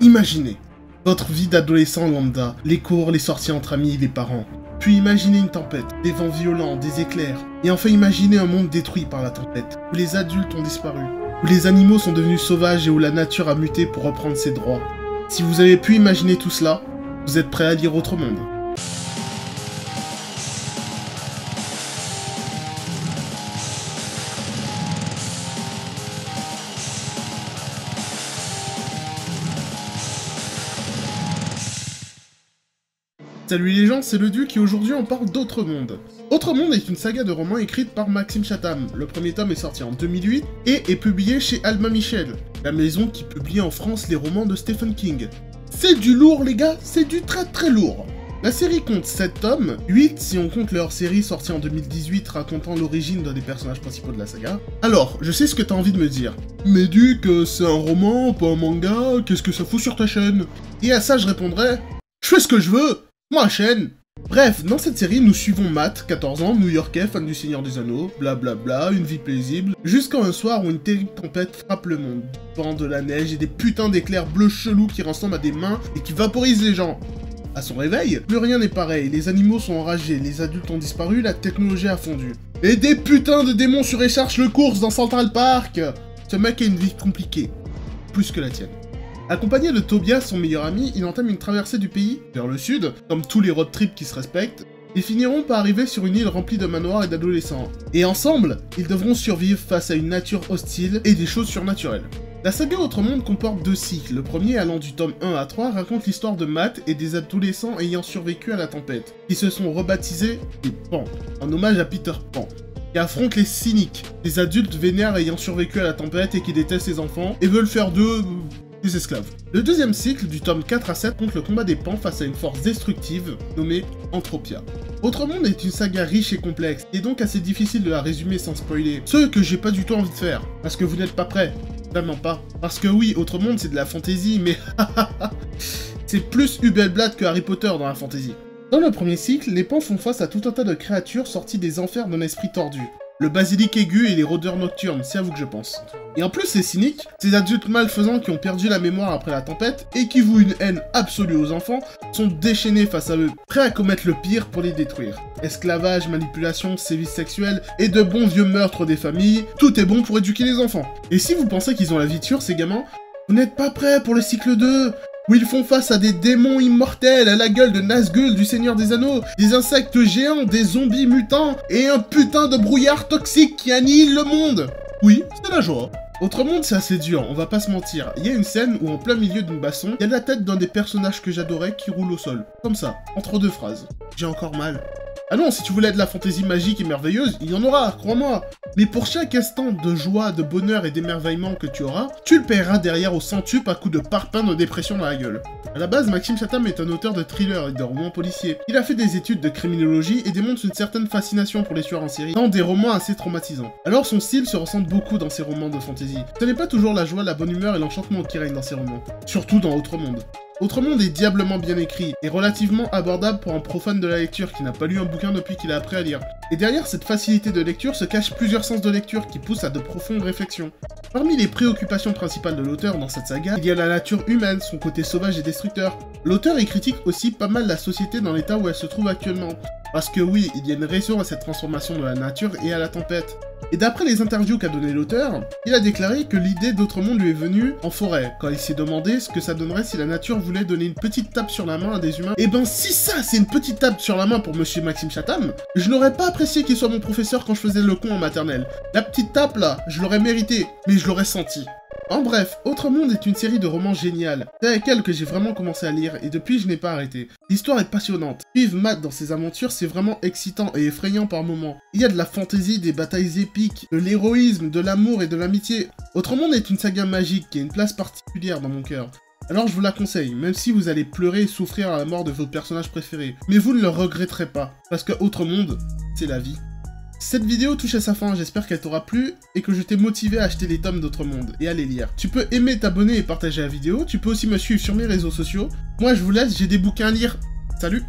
Imaginez votre vie d'adolescent lambda, les cours, les sorties entre amis, les parents. Puis imaginez une tempête, des vents violents, des éclairs. Et enfin imaginez un monde détruit par la tempête, où les adultes ont disparu, où les animaux sont devenus sauvages et où la nature a muté pour reprendre ses droits. Si vous avez pu imaginer tout cela, vous êtes prêt à lire Autre Monde. Salut les gens, c'est le Duc et aujourd'hui on parle d'Autre Monde. Autre Monde est une saga de romans écrite par Maxime Chatham. Le premier tome est sorti en 2008 et est publié chez Albin Michel, la maison qui publie en France les romans de Stephen King. C'est du lourd les gars, c'est du très lourd. La série compte 7 tomes, 8 si on compte leur série sortie en 2018 racontant l'origine d'un des personnages principaux de la saga. Alors, je sais ce que t'as envie de me dire. Mais Duc, c'est un roman, pas un manga, qu'est-ce que ça fout sur ta chaîne? Et à ça je répondrais, je fais ce que je veux, ma chaîne. Bref, dans cette série, nous suivons Matt, 14 ans, new-yorkais, fan du Seigneur des Anneaux, blablabla, une vie paisible, jusqu'à un soir où une terrible tempête frappe le monde. Du vent, de la neige et des putains d'éclairs bleus chelous qui ressemblent à des mains et qui vaporisent les gens. À son réveil, plus rien n'est pareil, les animaux sont enragés, les adultes ont disparu, la technologie a fondu. Et des putains de démons suréchargent le cours dans Central Park. Ce mec a une vie compliquée, plus que la tienne. Accompagné de Tobias, son meilleur ami, il entame une traversée du pays, vers le sud, comme tous les road trips qui se respectent, et finiront par arriver sur une île remplie de manoirs et d'adolescents. Et ensemble, ils devront survivre face à une nature hostile et des choses surnaturelles. La saga Autre Monde comporte 2 cycles, le premier allant du tome 1 à 3 raconte l'histoire de Matt et des adolescents ayant survécu à la tempête, qui se sont rebaptisés les Pan, en hommage à Peter Pan, qui affrontent les cyniques, des adultes vénères ayant survécu à la tempête et qui détestent les enfants, et veulent faire d'eux des esclaves. Le deuxième cycle, du tome 4 à 7, compte le combat des Pans face à une force destructive, nommée Entropia. Autre Monde est une saga riche et complexe, et donc assez difficile de la résumer sans spoiler, ce que j'ai pas du tout envie de faire, parce que vous n'êtes pas prêts. Vraiment pas. Parce que oui, Autre Monde c'est de la fantasy, mais c'est plus Hubelblatt que Harry Potter dans la fantasy. Dans le premier cycle, les Pans font face à tout un tas de créatures sorties des enfers d'un esprit tordu. Le basilic aigu et les rôdeurs nocturnes, c'est à vous que je pense. Et en plus, ces cyniques, ces adultes malfaisants qui ont perdu la mémoire après la tempête et qui vouent une haine absolue aux enfants, sont déchaînés face à eux, prêts à commettre le pire pour les détruire. Esclavage, manipulation, sévices sexuels et de bons vieux meurtres des familles, tout est bon pour éduquer les enfants. Et si vous pensez qu'ils ont la vie dure, ces gamins, vous n'êtes pas prêts pour le cycle 2 où ils font face à des démons immortels à la gueule de Nazgûl du Seigneur des Anneaux, des insectes géants, des zombies mutants, et un putain de brouillard toxique qui annihile le monde. Oui, c'est la joie. Autre Monde, c'est assez dur, on va pas se mentir. Il y a une scène où en plein milieu d'une baston, il y a la tête d'un des personnages que j'adorais qui roule au sol. Comme ça, entre 2 phrases. J'ai encore mal. Ah non, si tu voulais de la fantaisie magique et merveilleuse, il y en aura, crois-moi. Mais pour chaque instant de joie, de bonheur et d'émerveillement que tu auras, tu le paieras derrière au centuple à coups de parpaing de dépression dans la gueule. À la base, Maxime Chatham est un auteur de thrillers et de romans policiers. Il a fait des études de criminologie et démontre une certaine fascination pour les tueurs en série, dans des romans assez traumatisants. Alors son style se ressemble beaucoup dans ses romans de fantasy. Ce n'est pas toujours la joie, la bonne humeur et l'enchantement qui règnent dans ses romans. Surtout dans Autre Monde. Autre Monde est diablement bien écrit, et relativement abordable pour un profane de la lecture qui n'a pas lu un bouquin depuis qu'il a appris à lire. Et derrière cette facilité de lecture se cachent plusieurs sens de lecture qui poussent à de profondes réflexions. Parmi les préoccupations principales de l'auteur dans cette saga, il y a la nature humaine, son côté sauvage et destructeur. L'auteur y critique aussi pas mal la société dans l'état où elle se trouve actuellement. Parce que oui, il y a une raison à cette transformation de la nature et à la tempête. Et d'après les interviews qu'a donné l'auteur, il a déclaré que l'idée d'Autre Monde lui est venue en forêt, quand il s'est demandé ce que ça donnerait si la nature voulait donner une petite tape sur la main à des humains. Et ben si ça c'est une petite tape sur la main pour monsieur Maxime Chatham, je n'aurais pas apprécié qu'il soit mon professeur quand je faisais le con en maternelle. La petite tape là, je l'aurais mérité, mais je l'aurais senti. En bref, Autre Monde est une série de romans géniale. C'est avec elle que j'ai vraiment commencé à lire, et depuis je n'ai pas arrêté. L'histoire est passionnante. Suivre Matt dans ses aventures, c'est vraiment excitant et effrayant par moments. Il y a de la fantaisie, des batailles épiques, de l'héroïsme, de l'amour et de l'amitié. Autre Monde est une saga magique qui a une place particulière dans mon cœur. Alors je vous la conseille, même si vous allez pleurer et souffrir à la mort de votre personnage préféré. Mais vous ne le regretterez pas, parce que Autre Monde, c'est la vie. Cette vidéo touche à sa fin, j'espère qu'elle t'aura plu et que je t'ai motivé à acheter les tomes d'Autre Monde et à les lire. Tu peux aimer, t'abonner et partager la vidéo, tu peux aussi me suivre sur mes réseaux sociaux. Moi je vous laisse, j'ai des bouquins à lire. Salut!